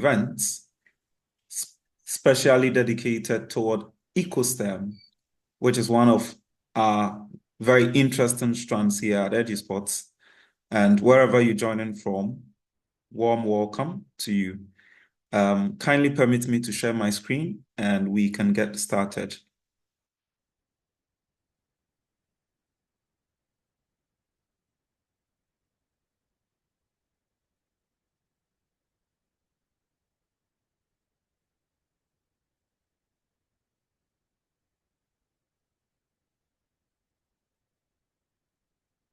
event specially dedicated toward EcoSTEM, which is one of our very interesting strands here at EduSpots. And wherever you're joining from, warm welcome to you. Kindly permit me to share my screen and we can get started.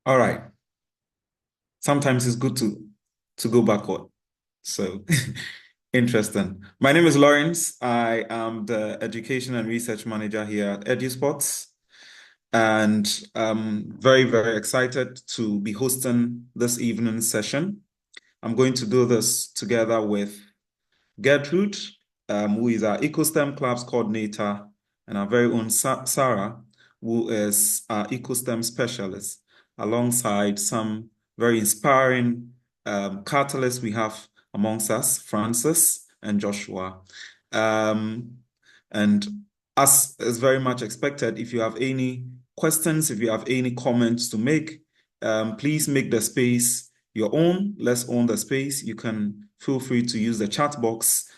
All right. Sometimes it's good to go backward. So interesting. My name is Lawrence. I am the Education and Research Manager here at EduSpots. And I'm very, very excited to be hosting this evening session. I'm going to do this together with Gertrude, who is our EcoSTEM Clubs coordinator, and our very own Sarah, who is our EcoSTEM specialist, alongside some very inspiring catalysts we have amongst us, Francis and Joshua. And as is very much expected, if you have any questions, if you have any comments to make, please make the space your own. Let's own the space. You can feel free to use the chat box,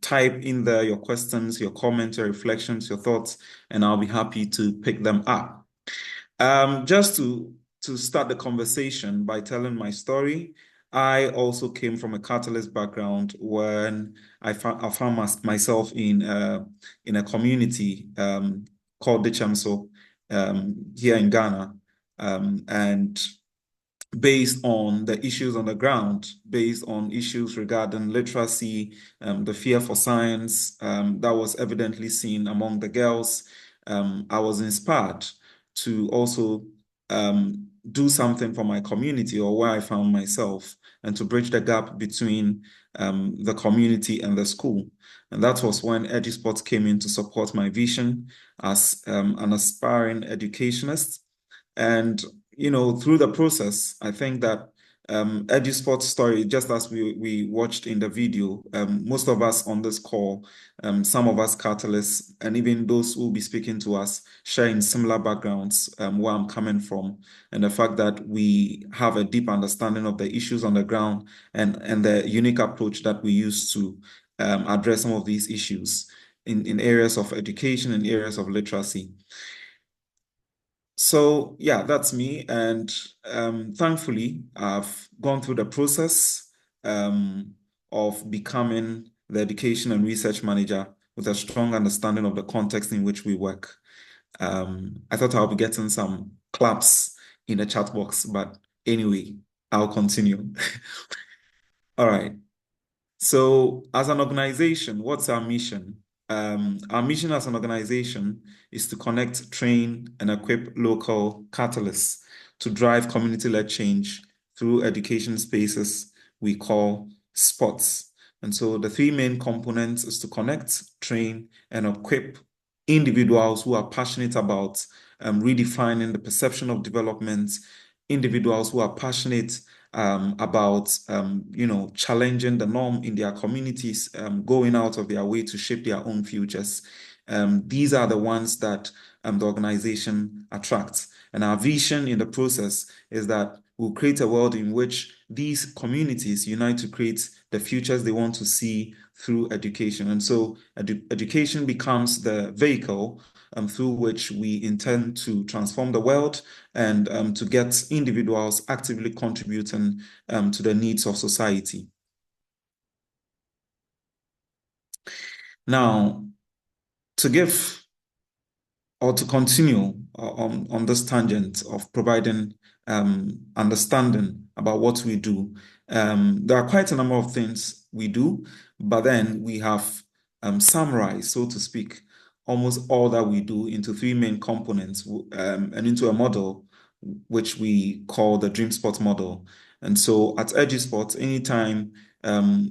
type in there your questions, your comments, your reflections, your thoughts, and I'll be happy to pick them up. Just to start the conversation by telling my story, I also came from a Catalyst background when I found myself in a community called Dichamso here in Ghana, and based on the issues on the ground, based on issues regarding literacy, the fear for science that was evidently seen among the girls, I was inspired to also do something for my community or where I found myself and to bridge the gap between the community and the school. And that was when EduSpots came in to support my vision as an aspiring educationist. And through the process, I think that EduSpots story, just as we watched in the video, most of us on this call, some of us catalysts, and even those who will be speaking to us, sharing similar backgrounds, where I'm coming from, and the fact that we have a deep understanding of the issues on the ground and the unique approach that we use to address some of these issues in areas of education and areas of literacy. So yeah, that's me. And thankfully, I've gone through the process of becoming the education and research manager with a strong understanding of the context in which we work. I thought I'll be getting some claps in the chat box, but anyway, I'll continue. All right. So as an organization, what's our mission? Our mission as an organization is to connect, train, and equip local catalysts to drive community-led change through education spaces we call spots. And so the three main components is to connect, train, and equip individuals who are passionate about redefining the perception of development, individuals who are passionate about challenging the norm in their communities, going out of their way to shape their own futures. These are the ones that the organization attracts. And our vision in the process is that we'll create a world in which these communities unite to create the futures they want to see through education. And so education becomes the vehicle through which we intend to transform the world and to get individuals actively contributing to the needs of society. Now, to give or to continue on this tangent of providing understanding about what we do, there are quite a number of things we do, but then we have summarized, so to speak, almost all that we do into three main components and into a model which we call the DreamSpot model. And so at EduSpot, anytime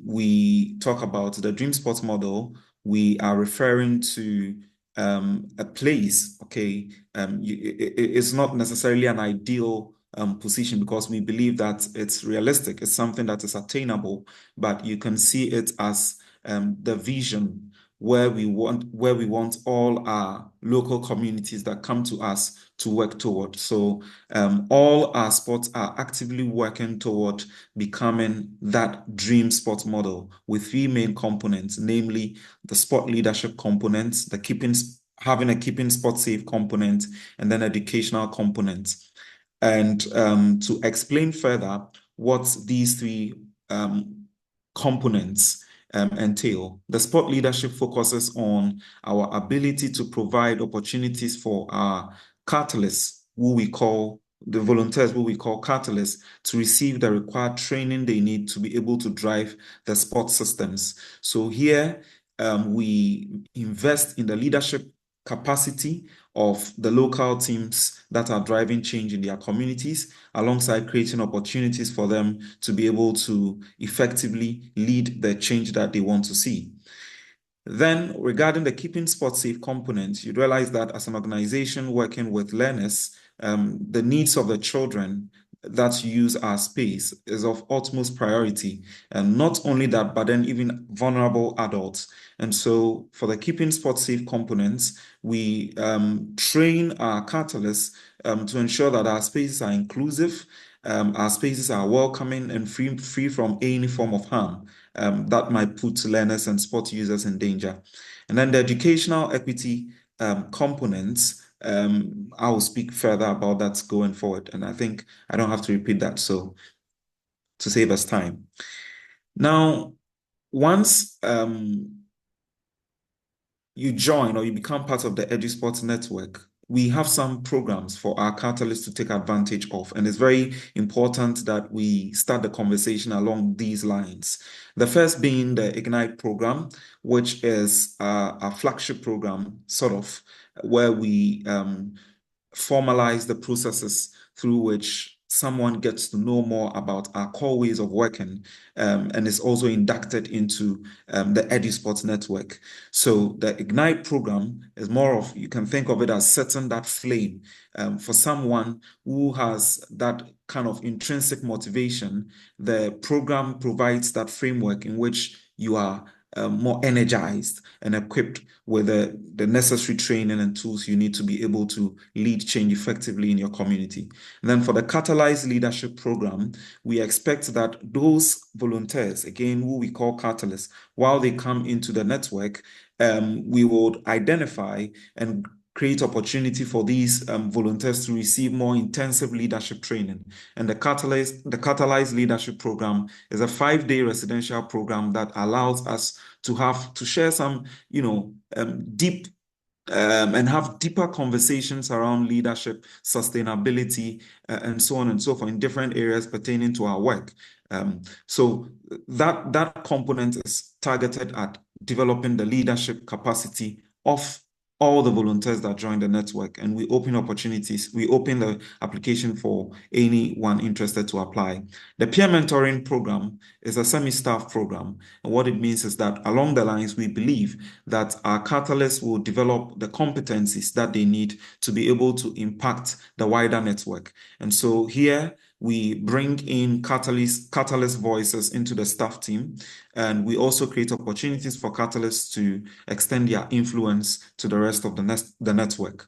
we talk about the DreamSpot model, we are referring to a place, okay? It's not necessarily an ideal position because we believe that it's realistic. It's something that is attainable, but you can see it as the vision where we want all our local communities that come to us to work toward. So all our sports are actively working toward becoming that dream sport model with three main components, namely the sport leadership components, having a keeping sport safe component, and then educational component. And to explain further what these three components entail, the sport leadership focuses on our ability to provide opportunities for our catalysts, who we call the volunteers, who we call catalysts, to receive the required training they need to be able to drive the sport systems. So here, we invest in the leadership capacity of the local teams that are driving change in their communities, alongside creating opportunities for them to be able to effectively lead the change that they want to see. Then, regarding the keeping sports safe component, you realize that as an organization working with learners, the needs of the children that use our space is of utmost priority. And not only that, but then even vulnerable adults. And so, for the keeping sports safe components, we train our catalysts to ensure that our spaces are inclusive, our spaces are welcoming and free from any form of harm that might put learners and sport users in danger. And then the educational equity components, I will speak further about that going forward. And I think I don't have to repeat that, so to save us time. Now, once you join or you become part of the EduSpots network, we have some programs for our catalysts to take advantage of. And it's very important that we start the conversation along these lines. The first being the Ignite program, which is a flagship program, sort of, where we formalize the processes through which someone gets to know more about our core ways of working, and is also inducted into the EduSpots network. So the Ignite program is more of, you can think of it as setting that flame for someone who has that kind of intrinsic motivation. The program provides that framework in which you are more energized and equipped with the necessary training and tools you need to be able to lead change effectively in your community. And then for the Catalyze Leadership Program, we expect that those volunteers, again, who we call catalysts, while they come into the network, we will identify and create opportunity for these volunteers to receive more intensive leadership training. And the Catalyze Leadership Program is a 5-day residential program that allows us to share some, deep and have deeper conversations around leadership, sustainability, and so on and so forth in different areas pertaining to our work. So that component is targeted at developing the leadership capacity of all the volunteers that join the network, and we open the application for anyone interested to apply. The peer mentoring program is a semi-staff program, and what it means is that along the lines, we believe that our catalysts will develop the competencies that they need to be able to impact the wider network. And so here we bring in catalyst voices into the staff team, and we also create opportunities for catalysts to extend their influence to the rest of the network.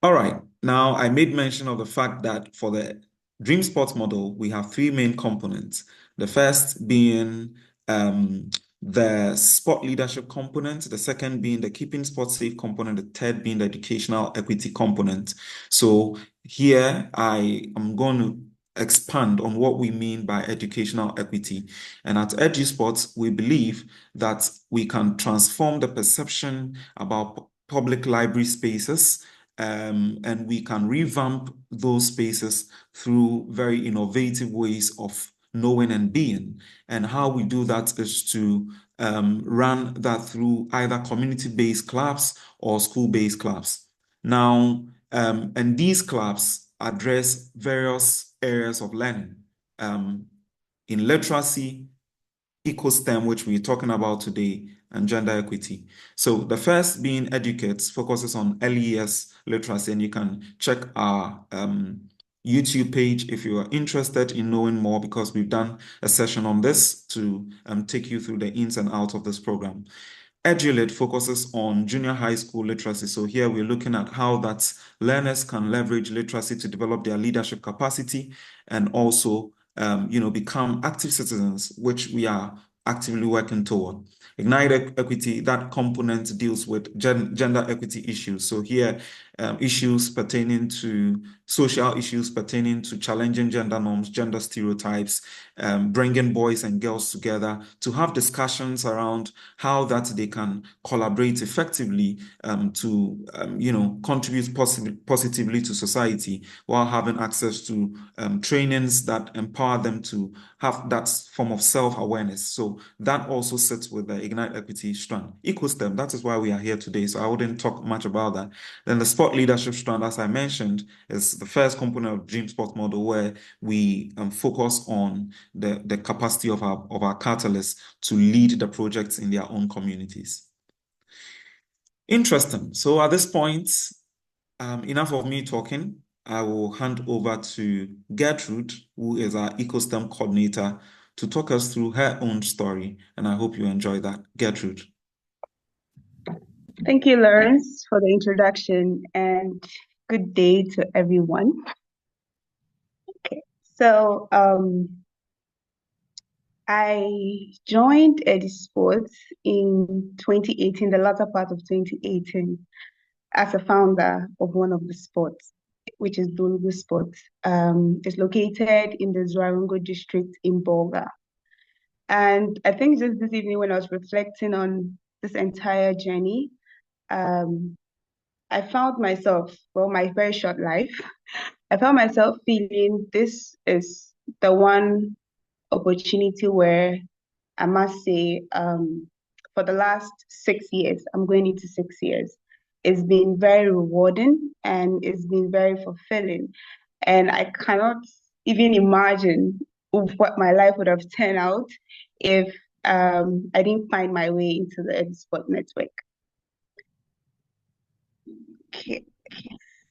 All right, now I made mention of the fact that for the Dream Sports model, we have three main components. The first being the sport leadership component, the second being the keeping sports safe component, the third being the educational equity component. So here I am going to expand on what we mean by educational equity. And at EduSpots, we believe that we can transform the perception about public library spaces, and we can revamp those spaces through very innovative ways of knowing and being. And how we do that is to run that through either community-based clubs or school-based clubs. Now, and these clubs address various areas of learning in literacy, EcoSTEM, which we're talking about today, and gender equity. So the first being Educates focuses on LES literacy, and you can check our YouTube page if you are interested in knowing more, because we've done a session on this to take you through the ins and outs of this program. EduLit focuses on junior high school literacy. So here we're looking at how that learners can leverage literacy to develop their leadership capacity and also, become active citizens, which we are actively working toward. Ignite Equity, that component deals with gender equity issues. So here, issues pertaining to social issues pertaining to challenging gender norms, gender stereotypes, bringing boys and girls together to have discussions around how that they can collaborate effectively to contribute positively to society while having access to trainings that empower them to have that form of self-awareness. So that also sits with the Ignite Equity strand. EcoSTEM, that is why we are here today. So I wouldn't talk much about that. Then the Sport Leadership strand, as I mentioned, is the first component of Dream Sport model, where we focus on the capacity of our catalysts to lead the projects in their own communities. Interesting. So at this point, enough of me talking. I will hand over to Gertrude, who is our EcoSTEM coordinator, to talk us through her own story, and I hope you enjoy that. Gertrude. Thank you, Lawrence, for the introduction, and good day to everyone. Okay, so I joined EduSpots in 2018, the latter part of 2018, as a founder of one of the sports, which is EduSpots. It's located in the Zwarongo district in Bolga. And I think just this evening, when I was reflecting on this entire journey, I found myself, well, my very short life, I found myself feeling this is the one opportunity where I must say, for the last 6 years, I'm going into 6 years, it's been very rewarding and it's been very fulfilling. And I cannot even imagine what my life would have turned out if I didn't find my way into the EduSpot network. Okay.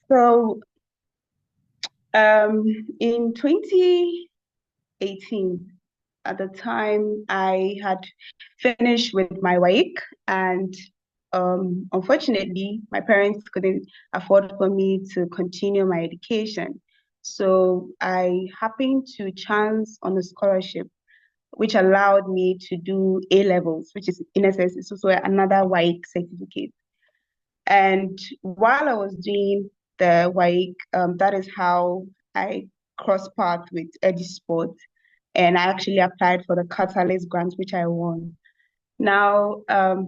So in 2018, at the time, I had finished with my WAEC, and unfortunately, my parents couldn't afford for me to continue my education. So I happened to chance on a scholarship, which allowed me to do A levels, which is in essence, it's also another WAEC certificate. And while I was doing the WAEC, that is how I crossed paths with EduSport, and I actually applied for the Catalyst grant, which I won. Now,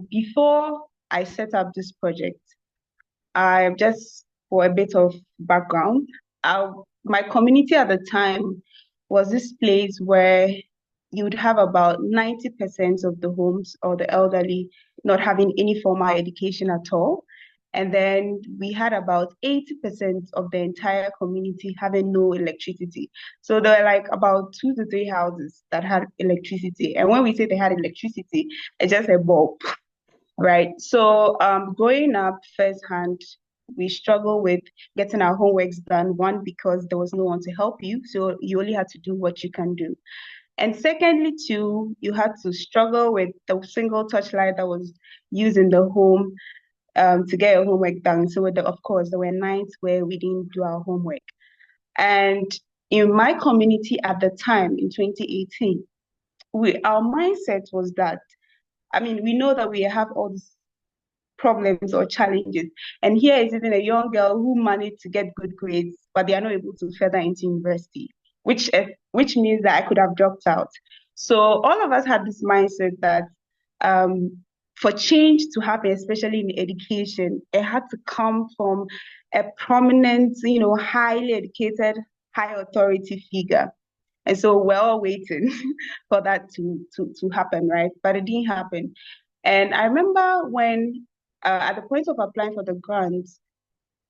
before I set up this project, I just for a bit of background, my community at the time was this place where you would have about 90% of the homes or the elderly not having any formal education at all. And then we had about 80% of the entire community having no electricity. So there were like about 2 to 3 houses that had electricity. And when we say they had electricity, it's just a bulb, right? So growing up firsthand, we struggle with getting our homeworks done. One, because there was no one to help you. So you only had to do what you can do. And secondly, too, you had to struggle with the single touchlight that was used in the home to get your homework done. So of course, there were nights where we didn't do our homework. And in my community at the time, in 2018, our mindset was that, I mean, we know that we have all these problems or challenges. And here is even a young girl who managed to get good grades, but they are not able to further into university, which means that I could have dropped out. So all of us had this mindset that for change to happen, especially in education, it had to come from a prominent, highly educated, high authority figure. And so we're all waiting for that to happen, right? But it didn't happen. And I remember when, at the point of applying for the grant,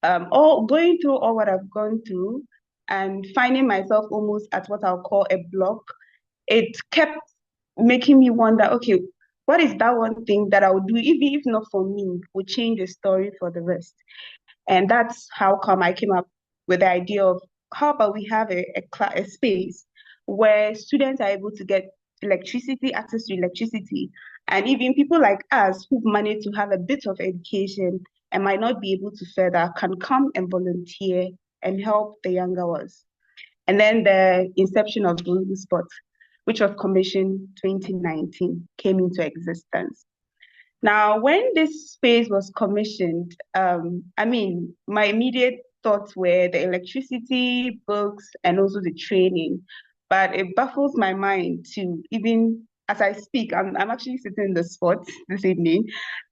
all going through all what I've gone through and finding myself almost at what I'll call a block, it kept making me wonder, okay, what is that one thing that I would do, even if not for me, would change the story for the rest? And that's how come I came up with the idea of how about we have a space where students are able to get electricity, access to electricity, and even people like us who've managed to have a bit of education and might not be able to further can come and volunteer and help the younger ones. And then the inception of EduSpots, which was commissioned 2019, came into existence. Now, when this space was commissioned, I mean, my immediate thoughts were the electricity, books, and also the training. But it baffles my mind to even as I speak, I'm actually sitting in the spot this evening,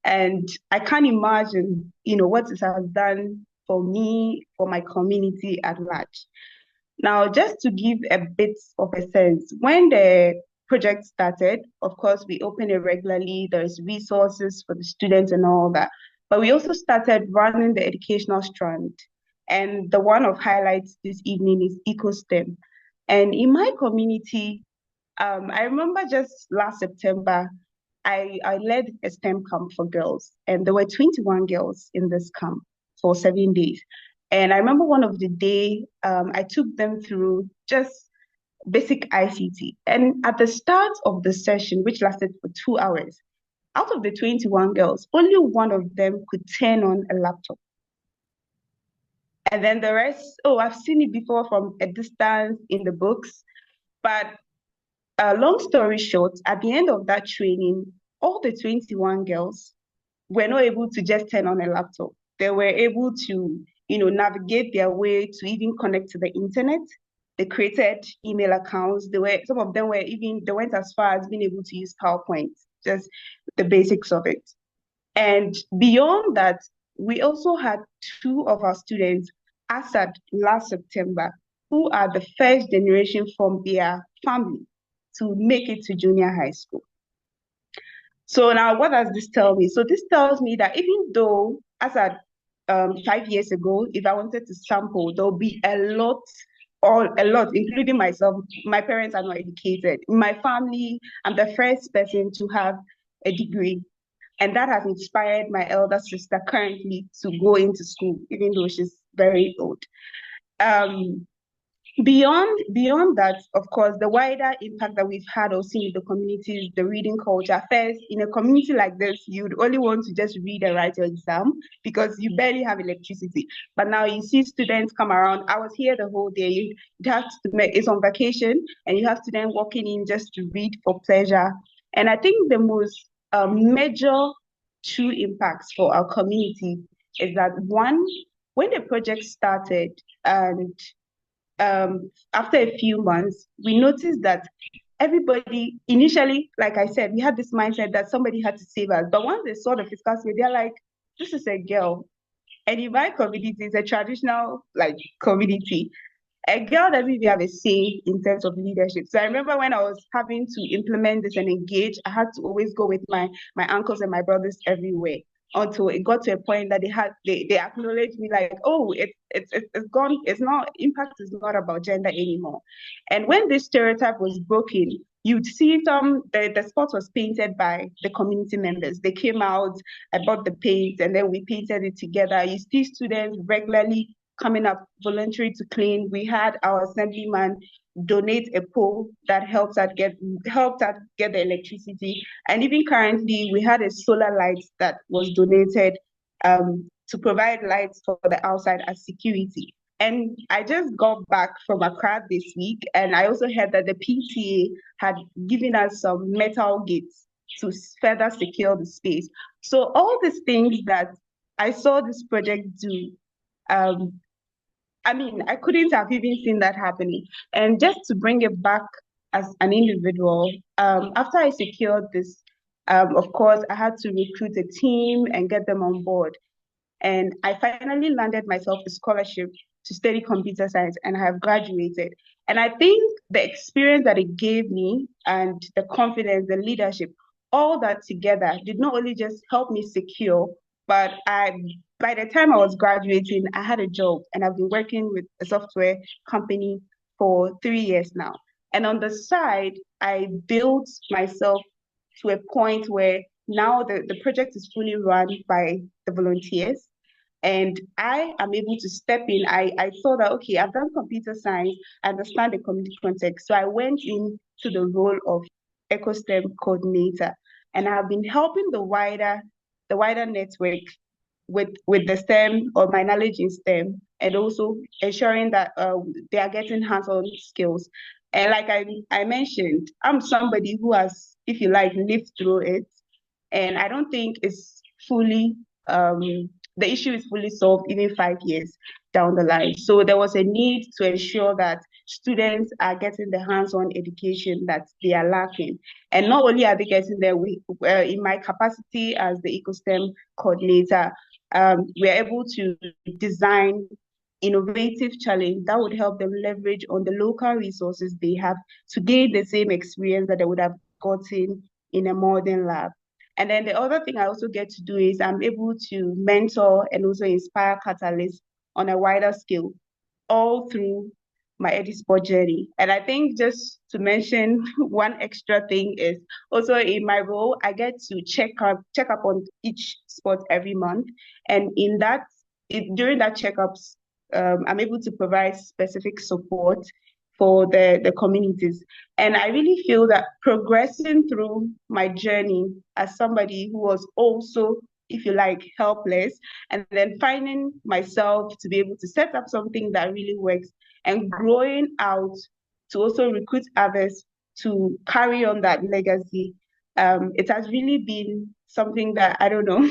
and I can't imagine, what it has done for me, for my community at large. Now, just to give a bit of a sense, when the project started, of course, we open it regularly, there's resources for the students and all that. But we also started running the educational strand. And the one of highlights this evening is EcoSTEM. And in my community, I remember just last September, I led a STEM camp for girls, and there were 21 girls in this camp for 7 days. And I remember one of the day, I took them through just basic ICT. And at the start of the session, which lasted for 2 hours, out of the 21 girls, only one of them could turn on a laptop. And then the rest, oh, I've seen it before from a distance in the books. But long story short, at the end of that training, all the 21 girls were not able to just turn on a laptop. They were able to, navigate their way to even connect to the internet. They created email accounts. Some of them they went as far as being able to use PowerPoint, just the basics of it. And beyond that, we also had two of our students, as at last September, who are the first generation from their family to make it to junior high school. So now what does this tell me? So this tells me that even though, as at 5 years ago, if I wanted to sample, there'll be a lot, including myself. My parents are not educated. In my family, I'm the first person to have a degree. And that has inspired my elder sister currently to go into school, even though she's very old. Um, beyond that, of course, the wider impact that we've had also in the communities, the reading culture. First, in a community like this, you'd only want to just read and write your exam because you barely have electricity. But now you see students come around. I was here the whole day. You have to make it's on vacation, and you have students walking in just to read for pleasure. And I think the most major true impacts for our community is that one, when the project started and after a few months, we noticed that everybody initially, like I said, we had this mindset that somebody had to save us. But once they saw the fiscal space, they're like, this is a girl. And in my community, it's a traditional community. A girl doesn't even have a say in terms of leadership. So I remember when I was having to implement this and engage, I had to always go with my uncles and my brothers everywhere until it got to a point that they acknowledged me like, oh, it's gone. It's not impact is not about gender anymore. And when this stereotype was broken, you'd see the spot was painted by the community members. They came out, I bought the paint, and then we painted it together. You see students regularly coming up voluntary to clean. We had our assemblyman donate a pole that helped us get the electricity. And even currently, we had a solar light that was donated to provide lights for the outside as security. And I just got back from Accra this week, and I also heard that the PTA had given us some metal gates to further secure the space. So all these things that I saw this project do, I mean, I couldn't have even seen that happening. And just to bring it back as an individual, after I secured this, of course, I had to recruit a team and get them on board. And I finally landed myself a scholarship to study computer science, and I have graduated. And I think the experience that it gave me and the confidence, the leadership, all that together did not only just help me secure, but by the time I was graduating, I had a job and I've been working with a software company for 3 years now. And on the side, I built myself to a point where now the project is fully run by the volunteers. And I am able to step in. I saw that, okay, I've done computer science, I understand the community context. So I went into the role of EcoSTEM coordinator, and I've been helping the wider network with the STEM or my knowledge in STEM, and also ensuring that they are getting hands-on skills. And like I mentioned, I'm somebody who has, if you like, lived through it, and I don't think it's fully um, the issue is fully solved even 5 years down the line. So there was a need to ensure that students are getting the hands-on education that they are lacking. And not only are they getting there, in my capacity as the EcoSTEM coordinator, we're able to design innovative challenge that would help them leverage on the local resources they have to gain the same experience that they would have gotten in a modern lab. And then the other thing I also get to do is I'm able to mentor and also inspire catalysts on a wider scale, all through my EduSpot journey. And I think just to mention one extra thing is also in my role, I get to check up on each spot every month. And during that checkups, I'm able to provide specific support for the communities. And I really feel that progressing through my journey as somebody who was also, if you like, helpless, and then finding myself to be able to set up something that really works and growing out to also recruit others to carry on that legacy. It has really been something that I don't know.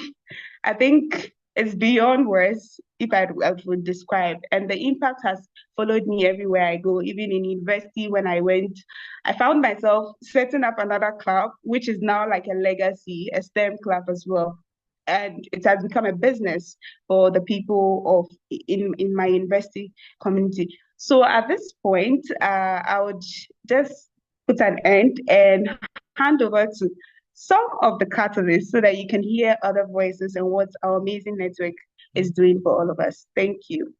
I think it's beyond words if I would describe. And the impact has followed me everywhere I go, even in university when I went. I found myself setting up another club, which is now like a legacy, a STEM club as well. And it has become a business for the people in my university community. So at this point, I would just put an end and hand over to some of the catalysts so that you can hear other voices and what our amazing network is doing for all of us. Thank you.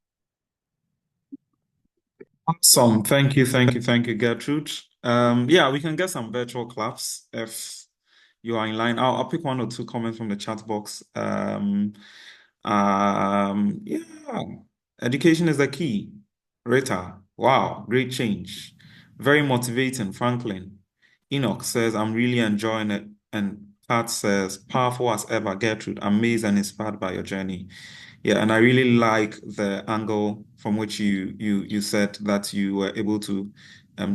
Awesome. Thank you, Gertrude. Yeah, we can get some virtual claps if you are in line. I'll pick one or two comments from the chat box. Yeah, education is the key. Rita, wow, great change. Very motivating, Franklin. Enoch says, I'm really enjoying it. And Pat says, powerful as ever, Gertrude, amazed and inspired by your journey. Yeah, and I really like the angle from which you said that you were able to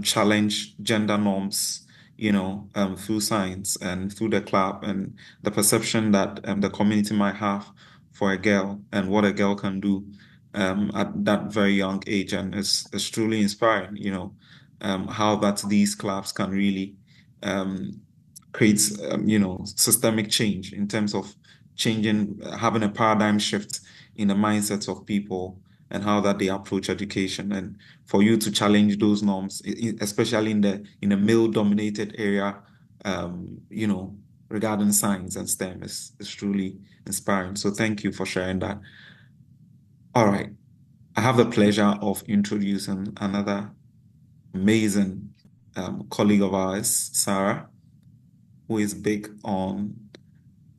challenge gender norms, through science and through the club and the perception that the community might have for a girl and what a girl can do at that very young age. And it's truly inspiring, how that these clubs can really um, create, systemic change in terms of changing, having a paradigm shift in the mindsets of people and how that they approach education. And for you to challenge those norms, especially in a male-dominated area, regarding science and STEM is truly inspiring. So thank you for sharing that. All right. I have the pleasure of introducing another amazing colleague of ours, Sarah, who is big on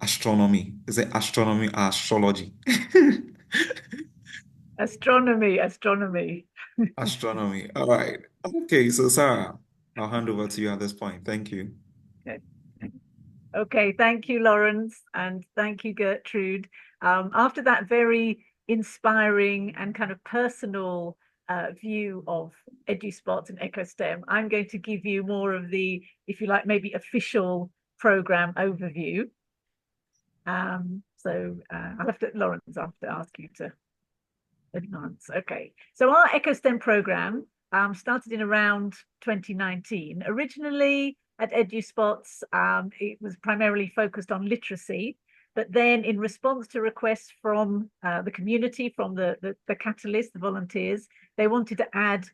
astronomy. Is it astronomy or astrology? Astronomy. Astronomy. All right. Okay, so Sarah, I'll hand over to you at this point. Thank you. Okay, thank you, Lawrence, and thank you, Gertrude. After that very inspiring and kind of personal view of EduSpots and EcoSTEM, I'm going to give you more of the, if you like, maybe official program overview. I'll have to, Lawrence, I'll have to ask you to advance. Okay, so our EcoSTEM program started in around 2019. Originally at EduSpots, it was primarily focused on literacy, but then in response to requests from the community, from the catalysts, the volunteers, they wanted to add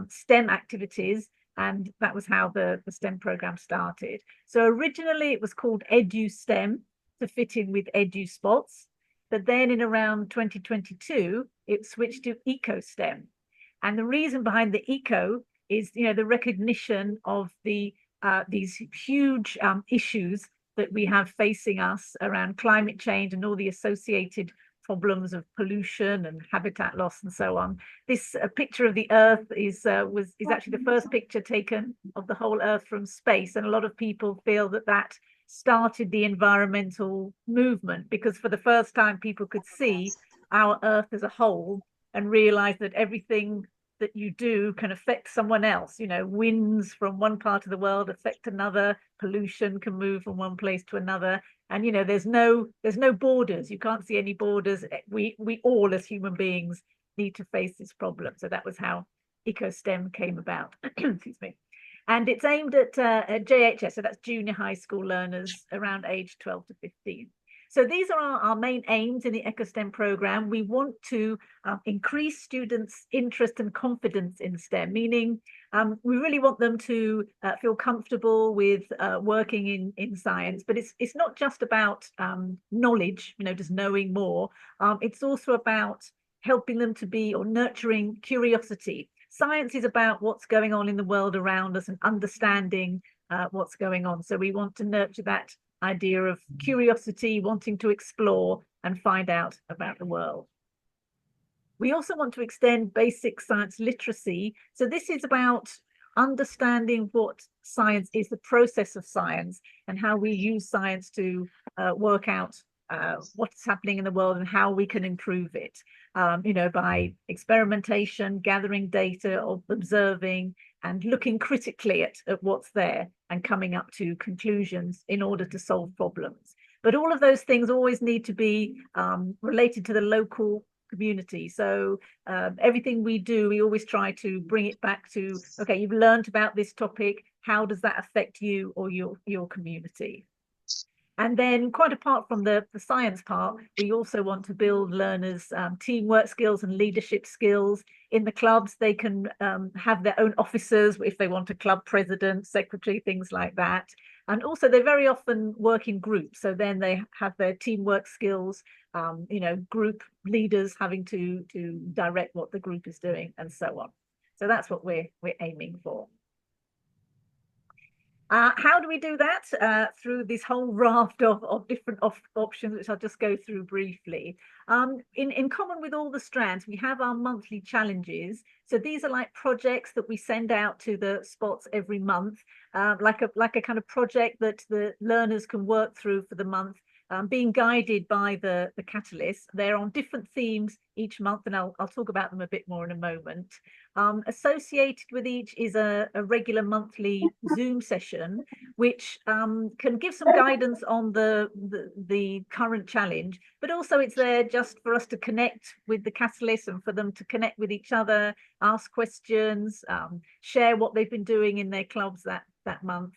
STEM activities, and that was how the STEM program started. So originally it was called EduSTEM to fit in with EduSpots, but then in around 2022, it switched to EcoSTEM. And the reason behind the eco is, the recognition of these huge issues that we have facing us around climate change and all the associated problems of pollution and habitat loss and so on. This picture of the Earth is actually the first picture taken of the whole Earth from space, and a lot of people feel that started the environmental movement, because for the first time people could see our Earth as a whole and realize that everything that you do can affect someone else. Winds from one part of the world affect another, pollution can move from one place to another, and there's no borders. You can't see any borders. We all as human beings need to face this problem. So that was how EcoSTEM came about. Excuse me. And it's aimed at JHS, so that's junior high school learners around age 12 to 15. So these are our main aims in the EcoSTEM program. We want to increase students' interest and confidence in STEM, meaning we really want them to feel comfortable with working in science. But it's not just about knowledge, just knowing more. It's also about helping them to be, or nurturing curiosity. Science is about what's going on in the world around us and understanding what's going on. So we want to nurture that idea of curiosity, wanting to explore and find out about the world. We also want to extend basic science literacy. So this is about understanding what science is, the process of science, and how we use science to work out what's happening in the world and how we can improve it, by experimentation, gathering data, or observing and looking critically at what's there and coming up to conclusions in order to solve problems. But all of those things always need to be related to the local community. So everything we do, we always try to bring it back to, okay, you've learned about this topic, how does that affect you or your community? And then, quite apart from the science part, we also want to build learners' teamwork skills and leadership skills. In the clubs, they can have their own officers if they want a club president, secretary, things like that. And also, they very often work in groups. So then they have their teamwork skills, group leaders having to direct what the group is doing and so on. So that's what we're aiming for. How do we do that? Through this whole raft of different options, which I'll just go through briefly. In common with all the strands, we have our monthly challenges. So these are like projects that we send out to the spots every month, like a kind of project that the learners can work through for the month, being guided by the catalysts. They're on different themes each month, and I'll talk about them a bit more in a moment. Associated with each is a regular monthly Zoom session, which can give some guidance on the current challenge, but also it's there just for us to connect with the catalysts and for them to connect with each other, ask questions, share what they've been doing in their clubs that month.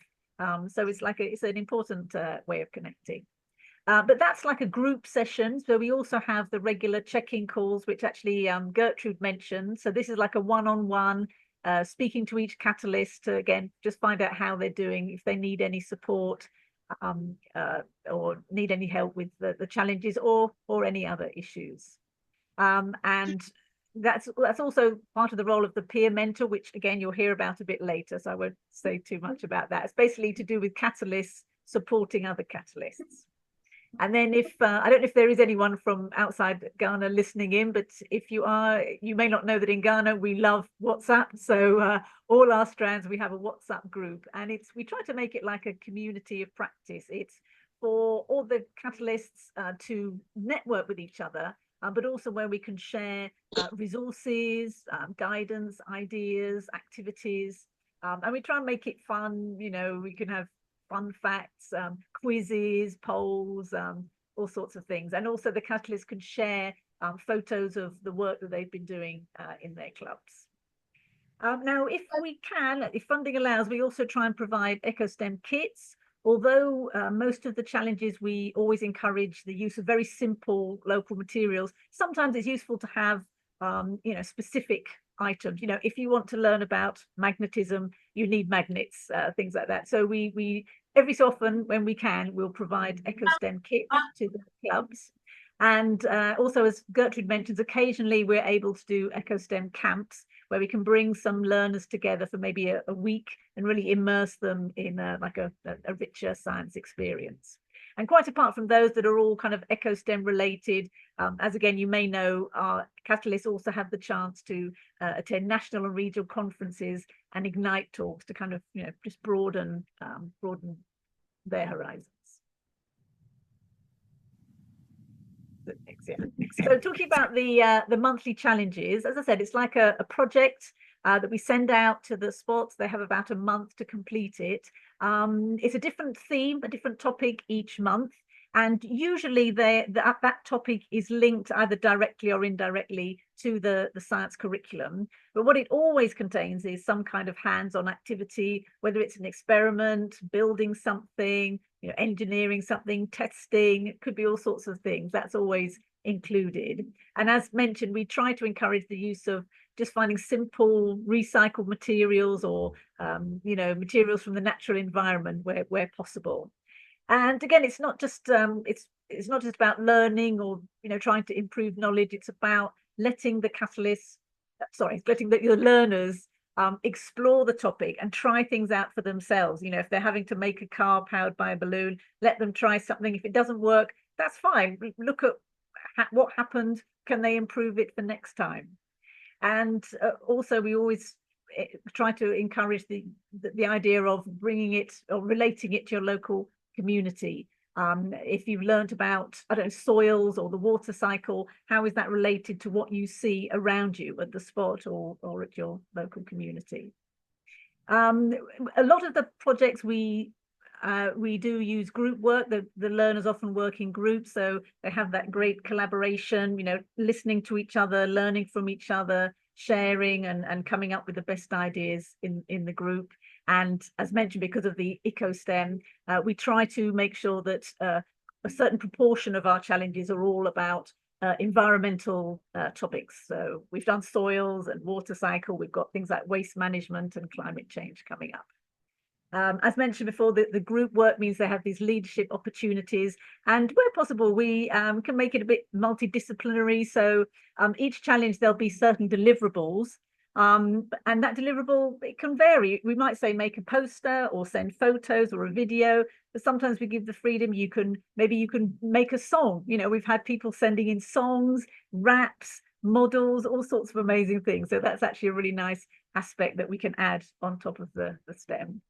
So it's an important way of connecting. But that's like a group session. So we also have the regular check-in calls, which actually Gertrude mentioned. So this is like a one-on-one, speaking to each catalyst to, again, just find out how they're doing, if they need any support or need any help with the challenges or any other issues. And that's also part of the role of the peer mentor, which again, you'll hear about a bit later. So I won't say too much about that. It's basically to do with catalysts supporting other catalysts. And then I don't know if there is anyone from outside Ghana listening in, but if you are, you may not know that in Ghana, we love WhatsApp. So all our strands, we have a WhatsApp group, and we try to make it like a community of practice. It's for all the catalysts to network with each other, but also where we can share resources, guidance, ideas, activities. And we try and make it fun. We can have fun facts, quizzes, polls, all sorts of things. And also the catalysts can share photos of the work that they've been doing in their clubs. Now, if funding allows, we also try and provide EcoSTEM kits. Although most of the challenges, we always encourage the use of very simple local materials. Sometimes it's useful to have, specific items. If you want to learn about magnetism, you need magnets, things like that. So we every so often, when we can, we'll provide EcoSTEM kits to the clubs. And also, as Gertrude mentions, occasionally we're able to do EcoSTEM camps, where we can bring some learners together for maybe a week and really immerse them in like a richer science experience. And quite apart from those that are all kind of EcoSTEM related, as again, you may know, our catalysts also have the chance to attend national and regional conferences and Ignite talks to kind of, just broaden their horizons. So talking about the monthly challenges, as I said, it's like a project that we send out to the spots. They have about a month to complete it. It's a different theme, a different topic each month. And usually that topic is linked either directly or indirectly to the science curriculum. But what it always contains is some kind of hands-on activity, whether it's an experiment, building something, engineering something, testing, it could be all sorts of things. That's always included. And as mentioned, we try to encourage the use of just finding simple recycled materials or materials from the natural environment where possible. And again, it's not just it's not just about learning or trying to improve knowledge. It's about letting the learners explore the topic and try things out for themselves. If they're having to make a car powered by a balloon, let them try something. If it doesn't work, that's fine. Look at what happened. Can they improve it for next time? And also, we always try to encourage the idea of bringing it or relating it to your local community. If you've learned about, soils or the water cycle, how is that related to what you see around you at the spot or at your local community? A lot of the projects we do use group work. The learners often work in groups, so they have that great collaboration, listening to each other, learning from each other, sharing and coming up with the best ideas in the group. And as mentioned, because of the EcoSTEM, we try to make sure that a certain proportion of our challenges are all about environmental topics. So we've done soils and water cycle. We've got things like waste management and climate change coming up. As mentioned before, the group work means they have these leadership opportunities, and where possible, we can make it a bit multidisciplinary. So each challenge, there'll be certain deliverables, and that deliverable, it can vary. We might say make a poster or send photos or a video, but sometimes we give the freedom. Maybe you can make a song. We've had people sending in songs, raps, models, all sorts of amazing things. So that's actually a really nice aspect that we can add on top of the STEM.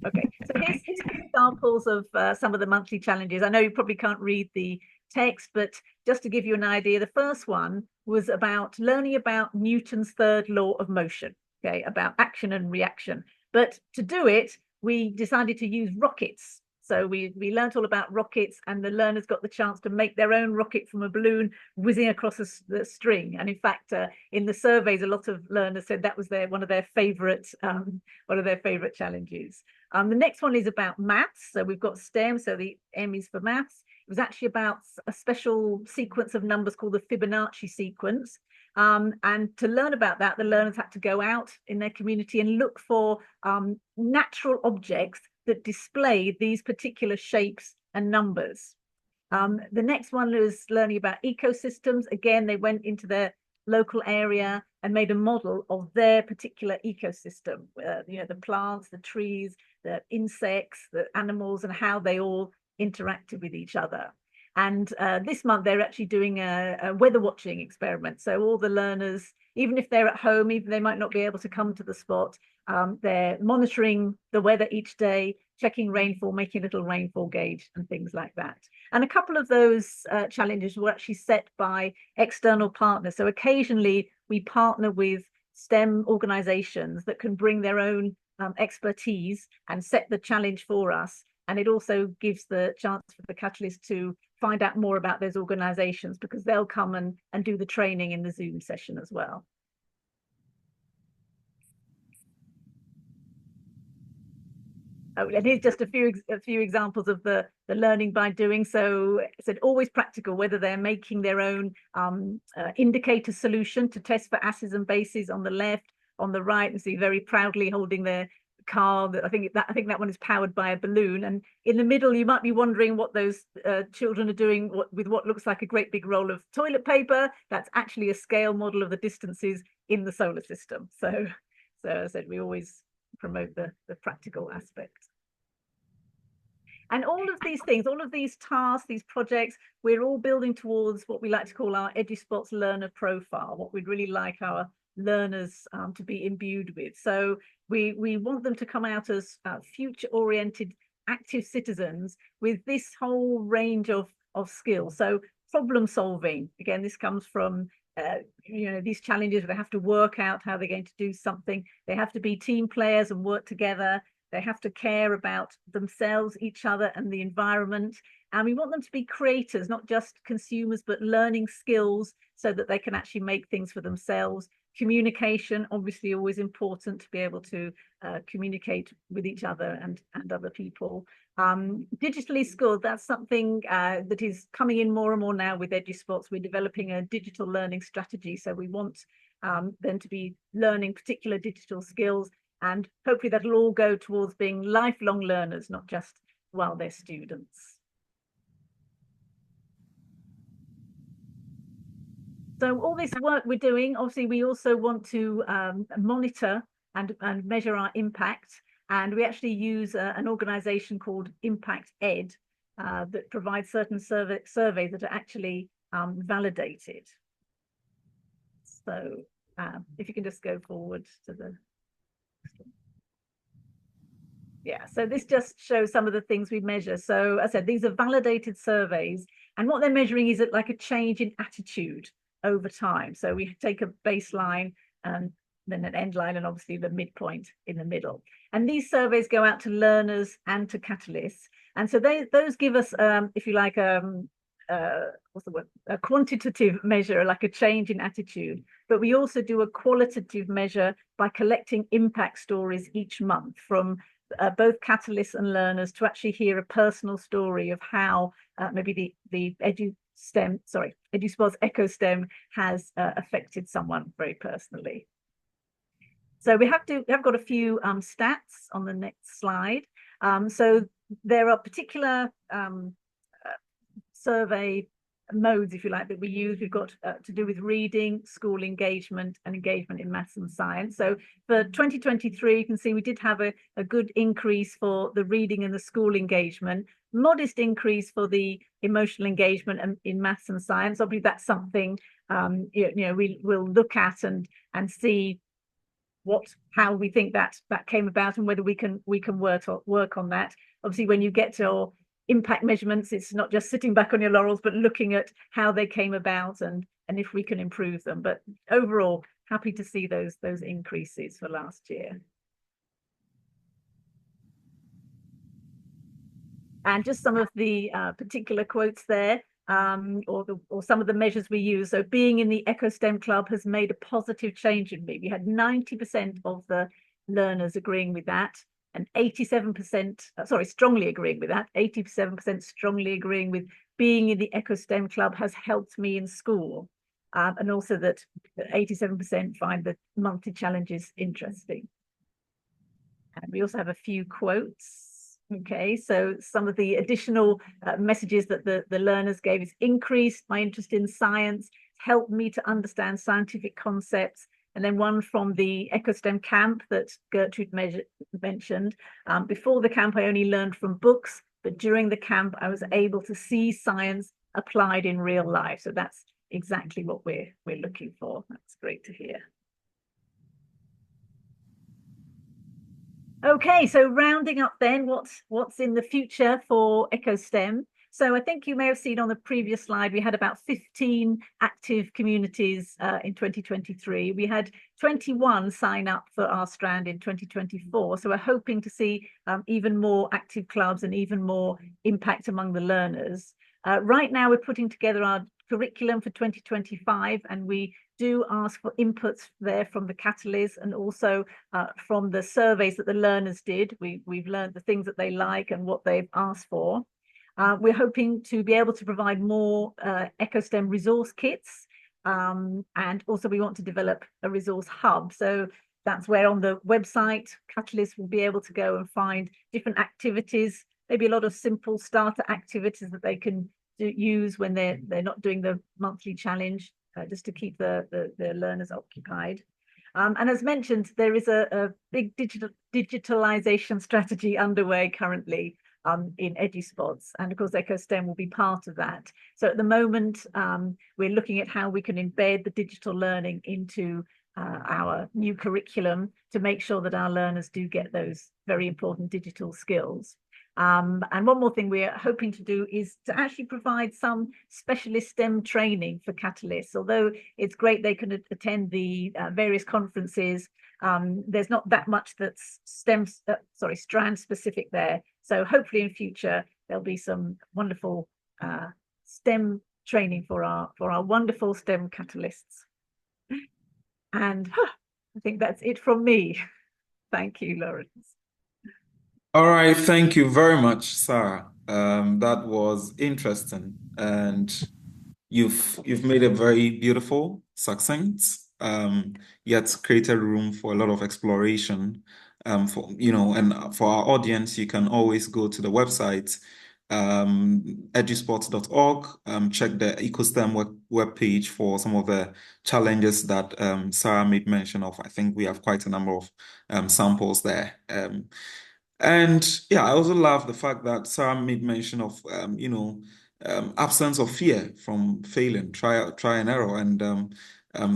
Okay, so here's examples of some of the monthly challenges. I know you probably can't read the text, but just to give you an idea, the first one was about learning about Newton's third law of motion, okay, about action and reaction. But to do it, we decided to use rockets. So we learned all about rockets, and the learners got the chance to make their own rocket from a balloon whizzing across the string. And in fact, in the surveys, a lot of learners said that was one of their favorite challenges. The next one is about maths. So we've got STEM, so the M is for maths. It was actually about a special sequence of numbers called the Fibonacci sequence. And to learn about that, the learners had to go out in their community and look for natural objects that display these particular shapes and numbers. The next one was learning about ecosystems. Again, they went into their local area and made a model of their particular ecosystem, the plants, the trees, the insects, the animals, and how they all interacted with each other. And this month, they're actually doing a weather watching experiment. So all the learners, even if they're at home, even they might not be able to come to the spot, they're monitoring the weather each day, checking rainfall, making a little rainfall gauge and things like that. And a couple of those challenges were actually set by external partners. So occasionally we partner with STEM organizations that can bring their own expertise and set the challenge for us. And it also gives the chance for the catalyst to find out more about those organizations, because they'll come and do the training in the Zoom session as well. Oh, and here's just a few examples of the learning by doing. So it's always practical, whether they're making their own indicator solution to test for acids and bases on the left, on the right, and see very proudly holding their car that I think that one is powered by a balloon, and in the middle you might be wondering what those children are doing with what looks like a great big roll of toilet paper. That's actually a scale model of the distances in the solar system. So as I said, we always promote the practical aspect. And all of these things, all of these tasks, these projects, we're all building towards what we like to call our EduSpots learner profile, what we'd really like our learners to be imbued with. So we want them to come out as future-oriented, active citizens with this whole range of skills. So problem solving, again, this comes from these challenges where they have to work out how they're going to do something. They have to be team players and work together. They have to care about themselves, each other, and the environment. And we want them to be creators, not just consumers, but learning skills so that they can actually make things for themselves. Communication, obviously always important to be able to communicate with each other and other people. Digitally skilled, that's something that is coming in more and more now with EduSpots. We're developing a digital learning strategy. So we want them to be learning particular digital skills, and hopefully that'll all go towards being lifelong learners, not just while they're students. So all this work we're doing, obviously we also want to monitor and measure our impact. And we actually use an organization called Impact Ed that provides certain surveys that are actually validated. So if you can just go forward to the... Yeah, so this just shows some of the things we measure. So as I said, these are validated surveys, and what they're measuring is like a change in attitude over time. So we take a baseline and then an end line, and obviously the midpoint in the middle. And these surveys go out to learners and to catalysts. And so those give us, if you like, what's the word? A quantitative measure, like a change in attitude. But we also do a qualitative measure by collecting impact stories each month from both catalysts and learners to actually hear a personal story of how maybe the EduSpots EcoSTEM has affected someone very personally. So we have got a few stats on the next slide. So there are particular survey modes, if you like, that we use. We've got to do with reading, school engagement, and engagement in maths and science. So for 2023, you can see we did have a good increase for the reading and the school engagement, modest increase for the emotional engagement and in maths and science. Obviously, that's something we will look at and see how we think that came about and whether we can work on that. Obviously, when you get to impact measurements, it's not just sitting back on your laurels, but looking at how they came about and if we can improve them. But overall, happy to see those increases for last year. And just some of the particular quotes there, or some of the measures we use. So being in the EcoSTEM club has made a positive change in me. We had 90% of the learners agreeing with that, and 87%, strongly agreeing with that, 87% strongly agreeing with being in the EcoSTEM club has helped me in school. And also that 87% find the monthly challenges interesting. And we also have a few quotes. Okay, so some of the additional messages that the learners gave is increased my interest in science, helped me to understand scientific concepts. And then one from the EcoSTEM camp that Gertrude mentioned. Before the camp, I only learned from books, but during the camp, I was able to see science applied in real life. So that's exactly what we're looking for. That's great to hear. Okay, so rounding up then, what's in the future for EcoSTEM? So I think you may have seen on the previous slide, we had about 15 active communities in 2023. We had 21 sign up for our strand in 2024. So we're hoping to see even more active clubs and even more impact among the learners. Right now, we're putting together our curriculum for 2025, and we do ask for inputs there from the catalysts and also from the surveys that the learners did. We've learned the things that they like and what they've asked for. We're hoping to be able to provide more EcoSTEM resource kits, and also we want to develop a resource hub. So that's where on the website, Catalyst will be able to go and find different activities, maybe a lot of simple starter activities that they can use when they're not doing the monthly challenge, just to keep the learners occupied. And as mentioned, there is a big digitalization strategy underway currently in EduSpots, and of course EcoSTEM will be part of that. So at the moment, we're looking at how we can embed the digital learning into our new curriculum to make sure that our learners do get those very important digital skills. And one more thing we're hoping to do is to actually provide some specialist STEM training for Catalysts. Although it's great they can attend the various conferences, there's not that much that's strand specific there. So hopefully in future there'll be some wonderful STEM training for our wonderful STEM Catalysts. And I think that's it from me. Thank you, Lawrence. All right, thank you very much, Sarah. That was interesting, and you've made it very beautiful, succinct, yet created room for a lot of exploration. And for our audience, you can always go to the website, eduspots.org, check the EcoSTEM webpage for some of the challenges that Sarah made mention of. I think we have quite a number of samples there. And yeah, I also love the fact that Sarah made mention of, absence of fear from failing, try and error. And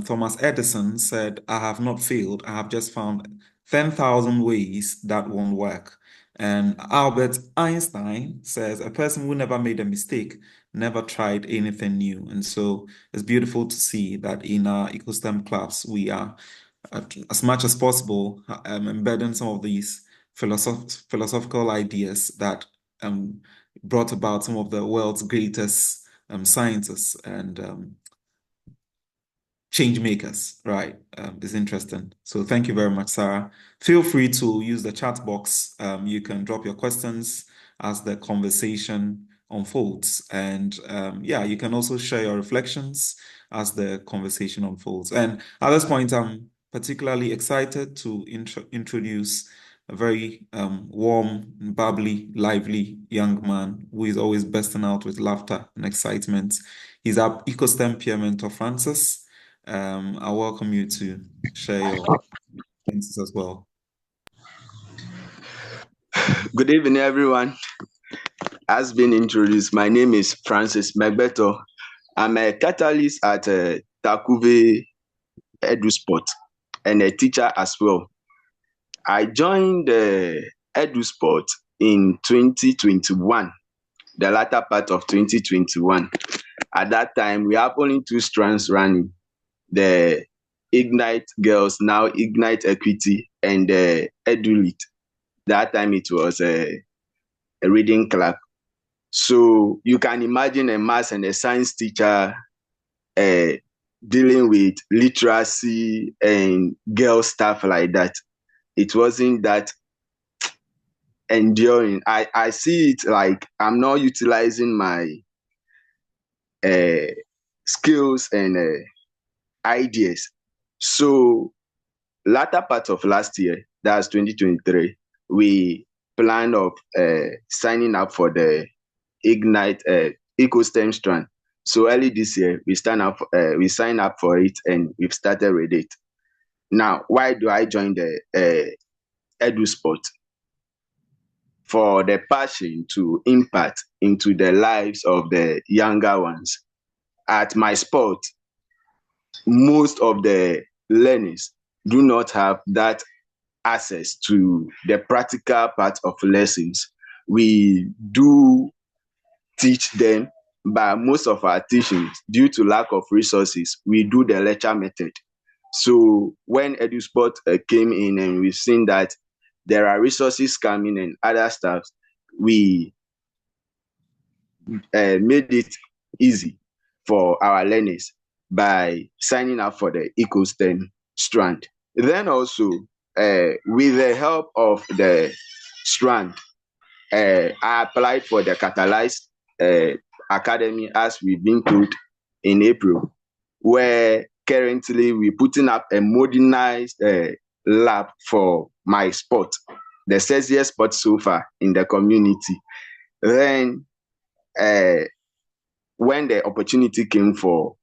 Thomas Edison said, "I have not failed. I have just found 10,000 ways that won't work." And Albert Einstein says, "A person who never made a mistake never tried anything new." And so it's beautiful to see that in our EcoSTEM clubs, we are, as much as possible, embedding some of these philosophical ideas that brought about some of the world's greatest scientists and change makers, right? It's interesting. So thank you very much, Sarah. Feel free to use the chat box. You can drop your questions as the conversation unfolds. And yeah, you can also share your reflections as the conversation unfolds. And at this point, I'm particularly excited to introduce a very warm, bubbly, lively young man who is always bursting out with laughter and excitement. He's our EcoSTEM peer mentor, Francis. I welcome you to share your experiences as well. Good evening, everyone. As been introduced, my name is Francis Megbeto. I'm a catalyst at Takuve EduSpot and a teacher as well. I joined EduSpot in 2021, the latter part of 2021. At that time, we have only 2 strands running, the Ignite Girls, now Ignite Equity, and the EduLead. That time it was a reading club. So you can imagine a maths and a science teacher dealing with literacy and girl stuff like that. It wasn't that enduring. I see it like I'm not utilizing my skills and ideas. So latter part of last year, that's 2023, we planned of signing up for the Ignite EcoSTEM strand. So early this year, we signed up for it and we've started with it. Now, why do I join the EduSpot? For the passion to impact into the lives of the younger ones. At my sport, most of the learners do not have that access to the practical part of lessons. We do teach them, but most of our teachings, due to lack of resources, we do the lecture method. So when EduSpot came in and we've seen that there are resources coming and other stuff, we made it easy for our learners by signing up for the EcoSTEM strand. Then also, with the help of the strand, I applied for the Catalyst Academy, as we've been told, in April, where currently we're putting up a modernized lab for my sport, the sexiest sport so far in the community. Then when the opportunity came for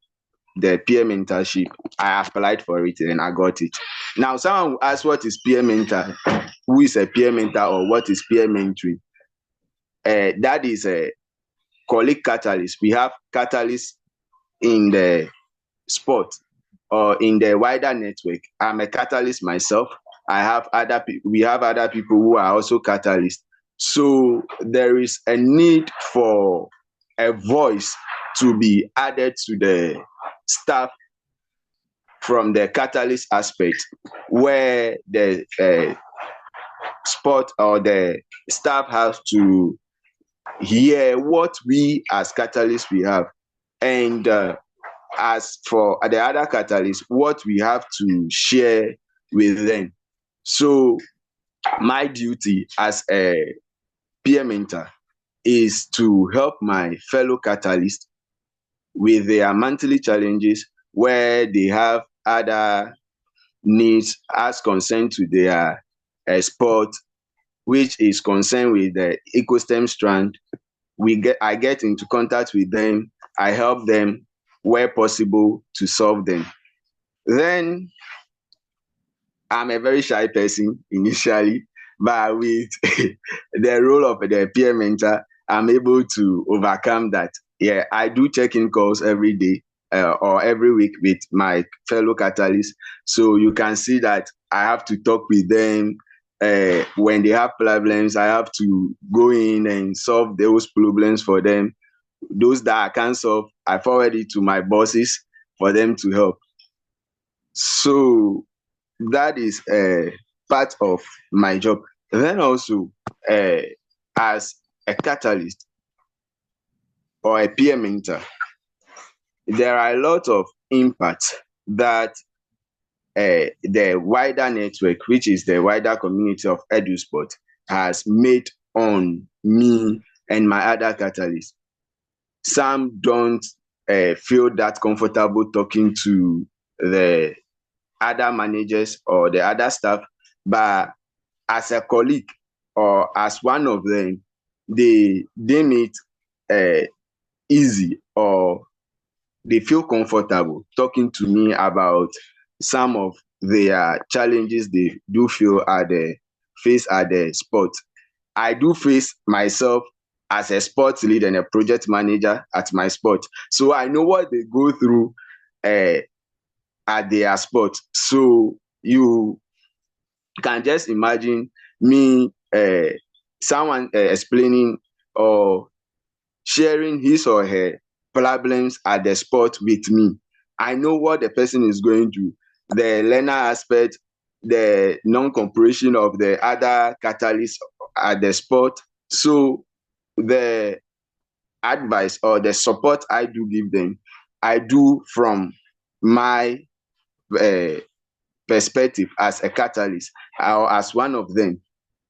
the peer mentorship, I applied for it and I got it. Now, someone will ask, what is peer mentor? Who is a peer mentor, or what is peer mentoring? That is a colleague catalyst. We have catalysts in the sport or in the wider network. I'm a catalyst myself. I have other people. We have other people who are also catalysts. So there is a need for a voice to be added to the staff from the catalyst aspect, where the sport or the staff has to hear what we as catalysts we have, and as for the other catalysts, what we have to share with them. So my duty as a peer mentor is to help my fellow catalysts with their monthly challenges, where they have other needs as concerned to their sport, which is concerned with the EcoSTEM strand. I get into contact with them. I help them where possible to solve them. Then I'm a very shy person initially, but with the role of the peer mentor, I'm able to overcome that. Yeah, I do check-in calls every day or every week with my fellow catalysts. So you can see that I have to talk with them. When they have problems, I have to go in and solve those problems for them. Those that I can't solve, I forward it to my bosses for them to help. So that is part of my job. Then also, as a catalyst or a peer mentor, there are a lot of impacts that the wider network, which is the wider community of EduSpots, has made on me and my other catalysts. Some don't feel that comfortable talking to the other managers or the other staff, but as a colleague or as one of them, they deem it easy, or they feel comfortable talking to me about some of their challenges they do feel face at the sport. I do face myself as a sports lead and a project manager at my sport, so I know what they go through at their sport. So you can just imagine me, someone explaining or sharing his or her problems at the sport with me. I know what the person is going through, the learner aspect, the non-cooperation of the other catalysts at the sport. So the advice or the support I do give them, I do from my perspective as a catalyst or as one of them.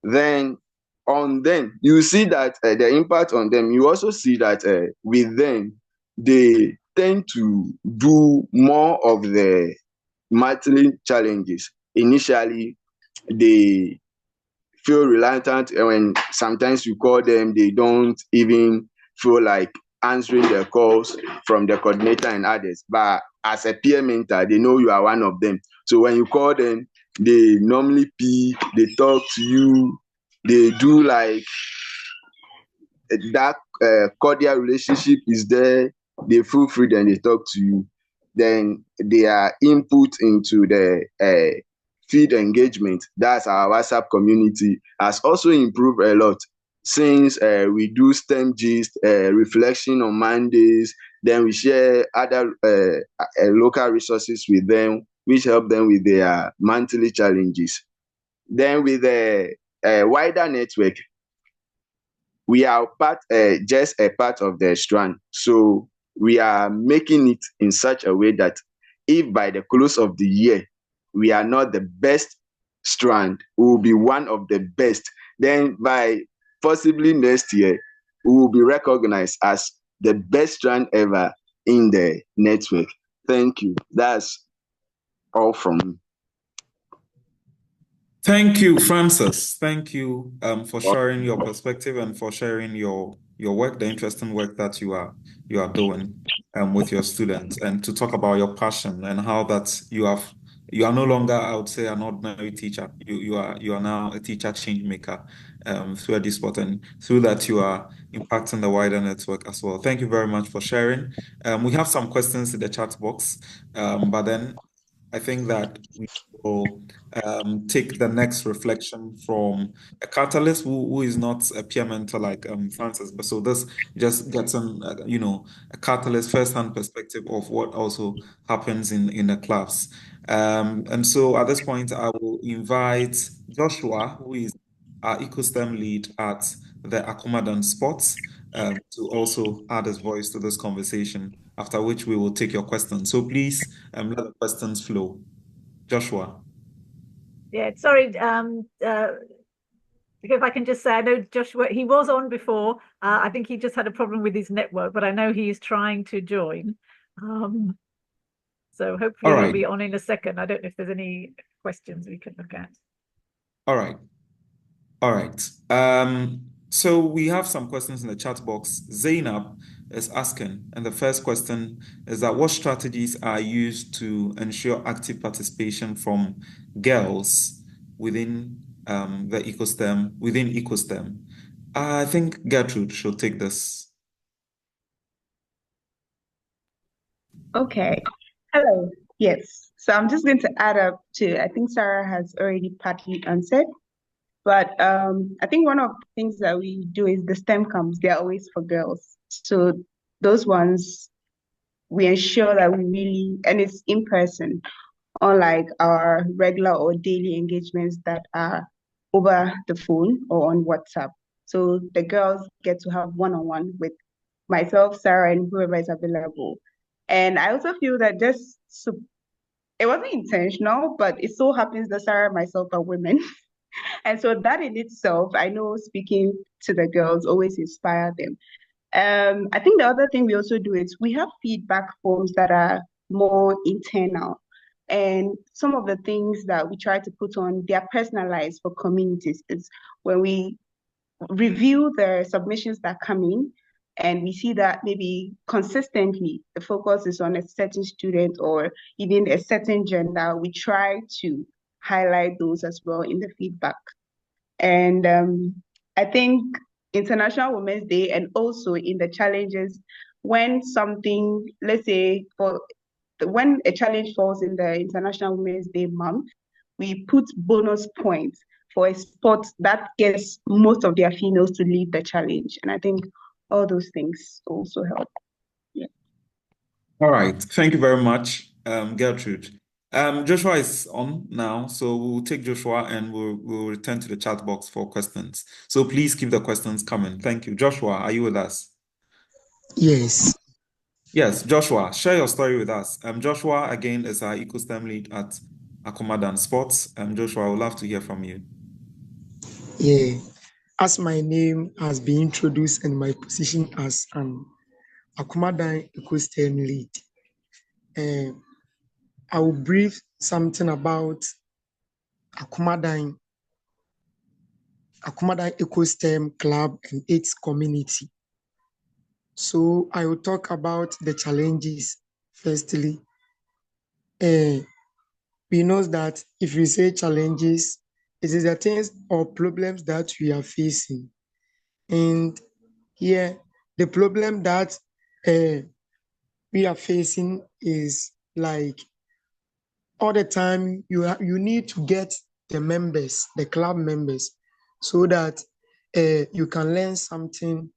Then on them, you see that the impact on them. You also see that with them, they tend to do more of the monthly challenges. Initially, they feel reluctant, and when sometimes you call them, they don't even feel like answering the calls from the coordinator and others. But as a peer mentor, they know you are one of them. So when you call them, they normally pick, they talk to you, they do like that cordial relationship is there. They feel free and they talk to you. Then their input into the feed engagement, that's our WhatsApp community, has also improved a lot since we do STEM gist, reflection on Mondays. Then we share other local resources with them, which help them with their monthly challenges. Then with the wider network, we are just a part of the strand. So we are making it in such a way that if by the close of the year, we are not the best strand, we will be one of the best. Then by possibly next year, we will be recognized as the best strand ever in the network. Thank you. That's all from me. Thank you, Francis. Thank you for sharing your perspective and for sharing your work, the interesting work that you are doing with your students, and to talk about your passion and how that you are no longer, I would say, an ordinary teacher. You are now a teacher change maker through EduSpot, and through that you are impacting the wider network as well. Thank you very much for sharing. We have some questions in the chat box, but then I think that we will take the next reflection from a catalyst who is not a peer mentor like Francis, but so this just gets a catalyst first-hand perspective of what also happens in the class. And so at this point, I will invite Joshua, who is our EcoSTEM lead at the Akumadan Sports, to also add his voice to this conversation, after which we will take your questions. So please let the questions flow. Joshua. Yeah, sorry. If I can just say, I know Joshua, he was on before. I think he just had a problem with his network, but I know he is trying to join. So hopefully he'll be on in a second. I don't know if there's any questions we can look at. All right. All right. So we have some questions in the chat box. Zainab is asking, and the first question is that what strategies are used to ensure active participation from girls within the EcoSTEM? I think Gertrude should take this. Okay. Hello. Yes. So I'm just going to add up to, I think Sarah has already partly answered, but I think one of the things that we do is the STEM camps. They're always for girls. So those ones, we ensure that we really, and it's in person, unlike our regular or daily engagements that are over the phone or on WhatsApp. So the girls get to have one-on-one with myself, Sarah, and whoever is available. And I also feel that it wasn't intentional, but it so happens that Sarah and myself are women. And so that in itself, I know speaking to the girls always inspire them. I think the other thing we also do is we have feedback forms that are more internal. And some of the things that we try to put on, they are personalized for communities. It's when we review the submissions that come in and we see that maybe consistently the focus is on a certain student or even a certain gender, we try to highlight those as well in the feedback. And I think International Women's Day and also in the challenges, when something, let's say when a challenge falls in the International Women's Day month, we put bonus points for a sport that gets most of their females to lead the challenge. And I think all those things also help. Yeah. All right. Thank you very much, Gertrude. Joshua is on now, so we'll take Joshua and we'll return to the chat box for questions. So please keep the questions coming. Thank you. Joshua, are you with us? Yes. Yes, Joshua, share your story with us. Joshua, again, is our EcoSTEM lead at Akumadan Sports. Joshua, I would love to hear from you. Yeah. As my name has been introduced and my position as an Akumadan EcoSTEM lead, I will brief something about Akumadan EcoSTEM Club and its community. So I will talk about the challenges. Firstly, we know that if we say challenges, it is the things or problems that we are facing. And here, the problem that we are facing is like all the time you need to get the members, the club members, so that you can learn something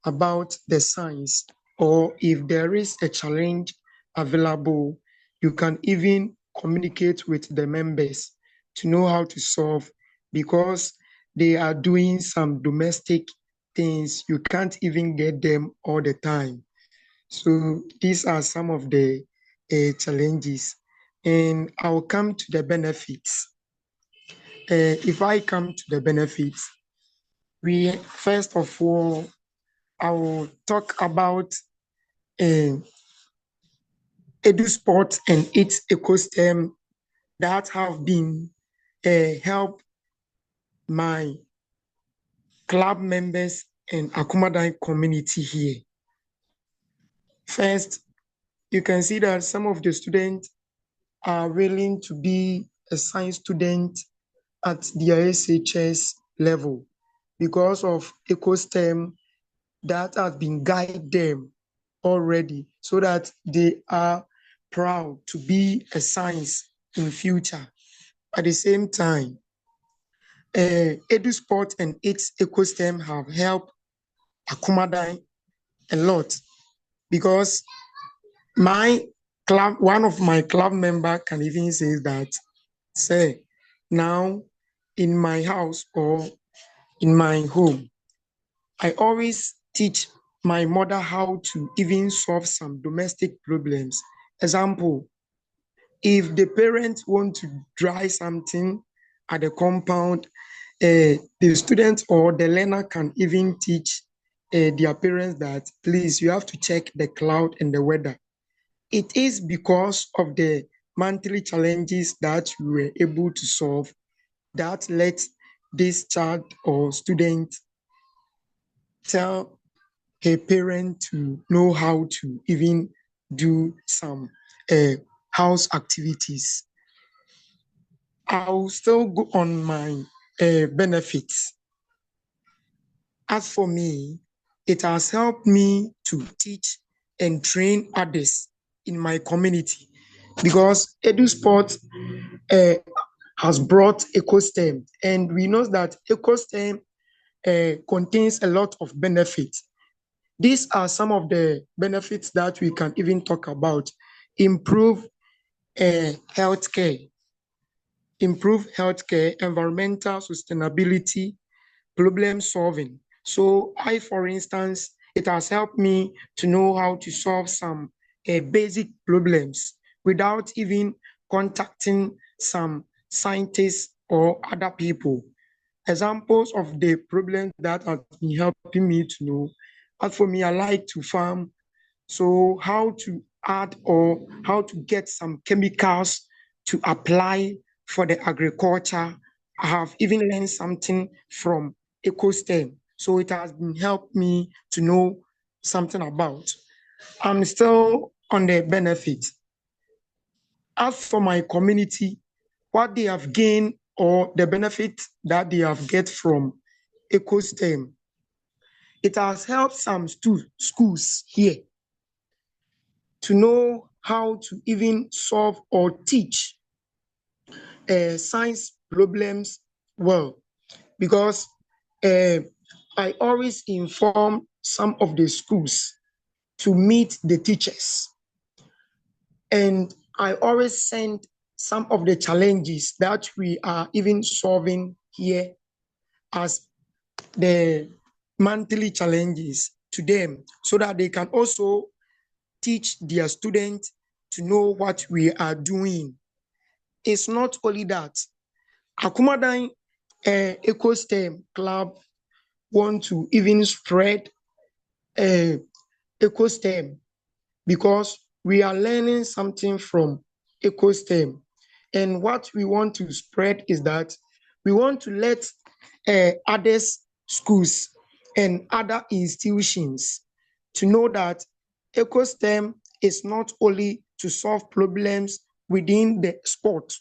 about the science, or if there is a challenge available, you can even communicate with the members to know how to solve, because they are doing some domestic things. You can't even get them all the time. So these are some of the challenges. And I'll come to the benefits. If I come to the benefits, we first of all, I will talk about EduSpots and its ecosystem that have been help my club members and Akumadan community here. First, you can see that some of the students are willing to be a science student at their SHS level because of EcoSTEM that has been guided them already, so that they are proud to be a science in future. At the same time, EduSpots and its EcoSTEM have helped Akumadan a lot, because my club, one of my club member can even say that, say, now in my house or in my home, I always teach my mother how to even solve some domestic problems. Example, if the parents want to dry something at the compound, the student or the learner can even teach their parents that, please, you have to check the cloud and the weather. It is because of the monthly challenges that we were able to solve that let this child or student tell her parent to know how to even do some house activities. I'll still go on my benefits. As for me, it has helped me to teach and train others in my community, because EduSport has brought EcoSTEM, and we know that EcoSTEM contains a lot of benefits. These are some of the benefits that we can even talk about. Improve healthcare, environmental sustainability, problem solving. So for instance, it has helped me to know how to solve some basic problems without even contacting some scientists or other people. Examples of the problems that have been helping me to know. As for me, I like to farm. So how to add or how to get some chemicals to apply for the agriculture. I have even learned something from EcoSTEM. So it has been helped me to know something about. I'm still on the benefit. As for my community, what they have gained or the benefit that they have get from EcoSTEM, it has helped some schools here to know how to even solve or teach science problems well, because I always inform some of the schools to meet the teachers, and I always send some of the challenges that we are even solving here as the monthly challenges to them, so that they can also teach their students to know what we are doing. It's not only that. Akumadan EcoSTEM Club want to even spread EcoSTEM, because we are learning something from EcoSTEM. And what we want to spread is that we want to let other schools and other institutions to know that EcoSTEM is not only to solve problems within the sport,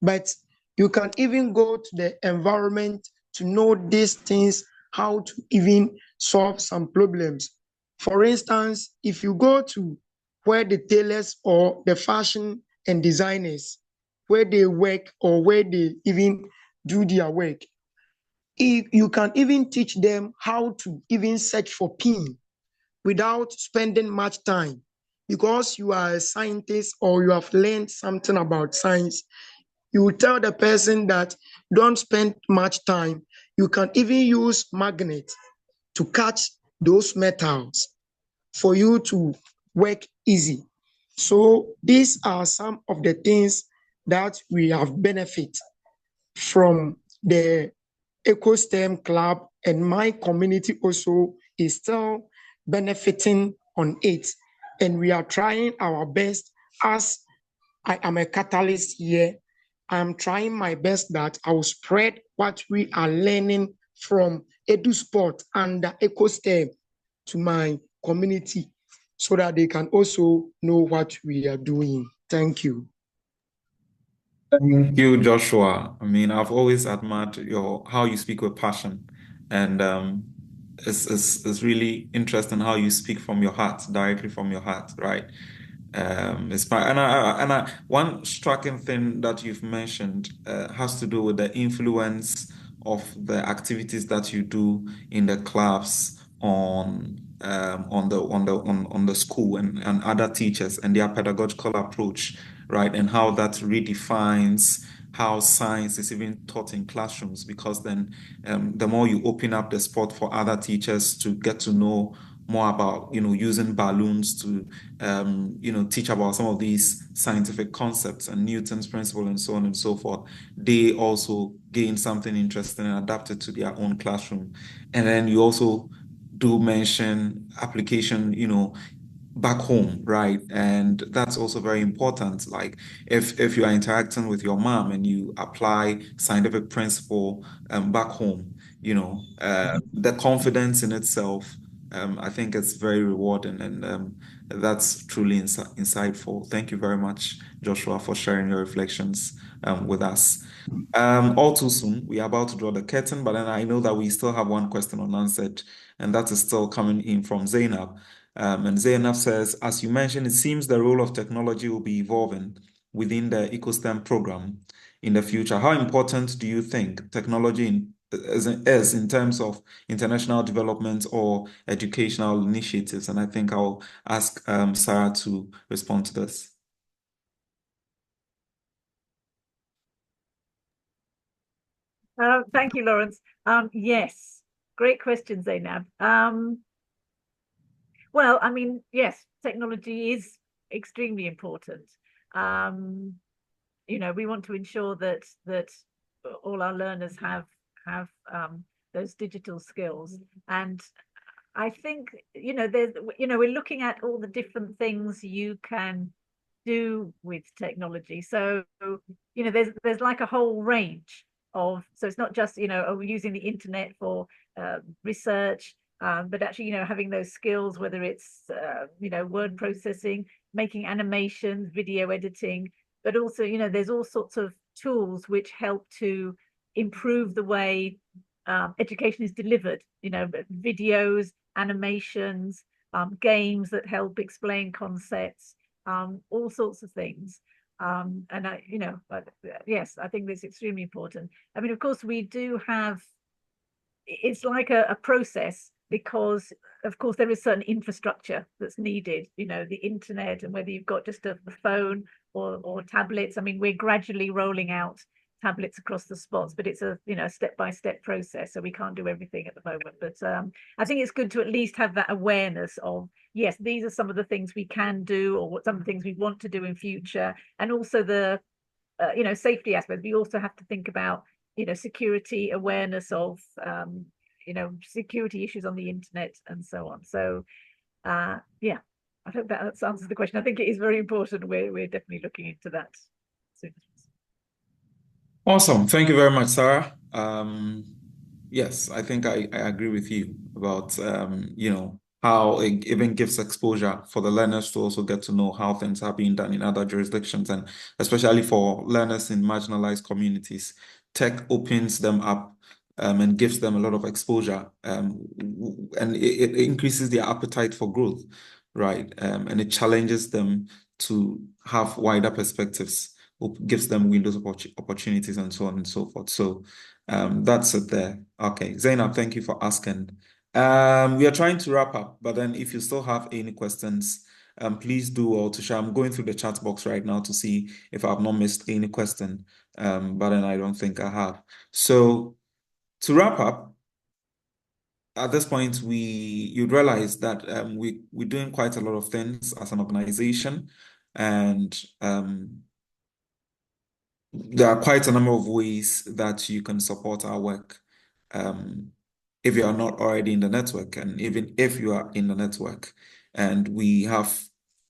but you can even go to the environment to know these things, how to even solve some problems. For instance, if you go to where the tailors or the fashion and designers, where they work or where they even do their work, you can even teach them how to even search for pin without spending much time, because you are a scientist or you have learned something about science. You will tell the person that don't spend much time. You can even use magnet to catch those metals for you to work easy. So these are some of the things that we have benefit from the EcoSTEM Club, and my community also is still benefiting on it. And we are trying our best, as I am a catalyst here, I'm trying my best that I will spread what we are learning from EduSpot and the EcoSTEM to my community so that they can also know what we are doing. Thank you. Thank you, Joshua. I mean, I've always admired how you speak with passion, and it's really interesting how you speak from your heart, directly from your heart, right? It's fine. And one striking thing that you've mentioned has to do with the influence of the activities that you do in the clubs on the school and other teachers and their pedagogical approach, right? And how that redefines how science is even taught in classrooms, because then the more you open up the spot for other teachers to get to know more about, using balloons to teach about some of these scientific concepts and Newton's principle and so on and so forth, they also gain something interesting and adapt it to their own classroom. And then you also do mention application, back home, right? And that's also very important. Like if you are interacting with your mom and you apply scientific principle back home, the confidence in itself, I think it's very rewarding, and that's truly insightful. Thank you very much, Joshua, for sharing your reflections with us. All too soon, we are about to draw the curtain, but then I know that we still have one question unanswered, and that is still coming in from Zainab. And Zainab says, as you mentioned, it seems the role of technology will be evolving within the EcoSTEM program in the future. How important do you think technology is in terms of international development or educational initiatives? And I think I'll ask Sarah to respond to this. Thank you, Lawrence. Yes, great question, Zainab. Well, I mean, yes, technology is extremely important. We want to ensure that all our learners have those digital skills. And I think, we're looking at all the different things you can do with technology. So, there's like a whole range so it's not just, using the internet for research, but actually, having those skills, whether it's, word processing, making animations, video editing, but also, there's all sorts of tools which help to improve the way education is delivered, videos, animations, games that help explain concepts, all sorts of things. And yes, I think that's extremely important. I mean, of course, we do have, it's like a process, because of course there is certain infrastructure that's needed, the internet, and whether you've got just a phone or tablets. I mean, we're gradually rolling out tablets across the spots, but it's a step-by-step process, so we can't do everything at the moment. But I think it's good to at least have that awareness of, yes, these are some of the things we can do, or what some of the things we want to do in future, and also the safety aspect. We also have to think about security awareness of security issues on the internet and so on. So yeah, I hope that answers the question. I think it is very important. We're definitely looking into that soon. Awesome. Thank you very much, Sarah. Yes, I think I agree with you about how it even gives exposure for the learners to also get to know how things are being done in other jurisdictions, and especially for learners in marginalized communities. Tech opens them up and gives them a lot of exposure, and it increases their appetite for growth, right? And it challenges them to have wider perspectives, gives them windows of opportunities and so on and so forth. So that's it there. Okay, Zainab, thank you for asking. We are trying to wrap up, but then if you still have any questions, please do all to share. I'm going through the chat box right now to see if I've not missed any question, but then I don't think I have. So to wrap up, at this point, you'd realize that we're doing quite a lot of things as an organization, and there are quite a number of ways that you can support our work. If you are not already in the network, and even if you are in the network, and we have,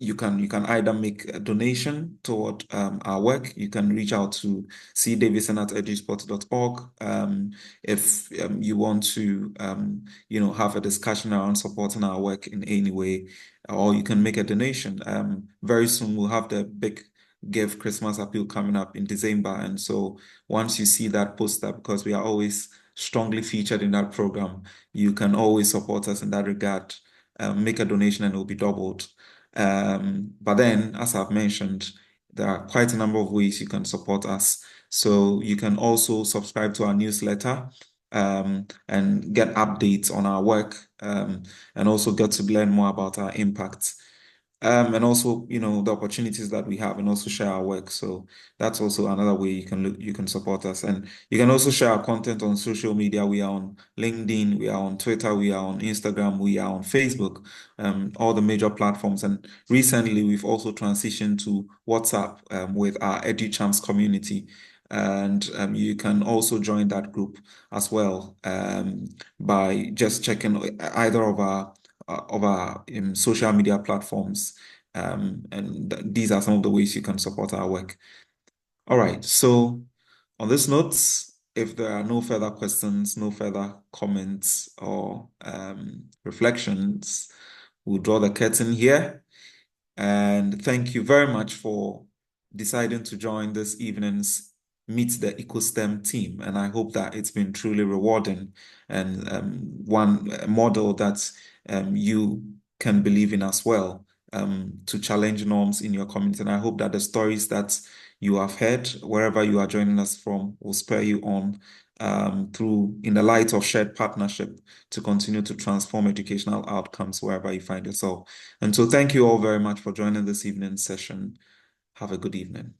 you can either make a donation toward our work. You can reach out to cdavison@eduspots.org if you want to have a discussion around supporting our work in any way, or you can make a donation. Very soon we'll have the big Give Christmas appeal coming up in December, and so once you see that poster, because we are always strongly featured in that program, you can always support us in that regard. Make a donation and it will be doubled. But then, as I've mentioned, there are quite a number of ways you can support us. So you can also subscribe to our newsletter and get updates on our work and also get to learn more about our impact. And also, the opportunities that we have and also share our work. So that's also another way you can support us. And you can also share our content on social media. We are on LinkedIn, we are on Twitter, we are on Instagram, we are on Facebook, all the major platforms. And recently we've also transitioned to WhatsApp with our EduChamps community. And you can also join that group as well by just checking either of our social media platforms. And these are some of the ways you can support our work. All right. So on this note, if there are no further questions, no further comments or reflections, we'll draw the curtain here. And thank you very much for deciding to join this evening's Meet the EcoSTEM team. And I hope that it's been truly rewarding and one model that you can believe in as well to challenge norms in your community. And I hope that the stories that you have heard, wherever you are joining us from, will spur you on through in the light of shared partnership to continue to transform educational outcomes wherever you find yourself. And so thank you all very much for joining this evening's session. Have a good evening.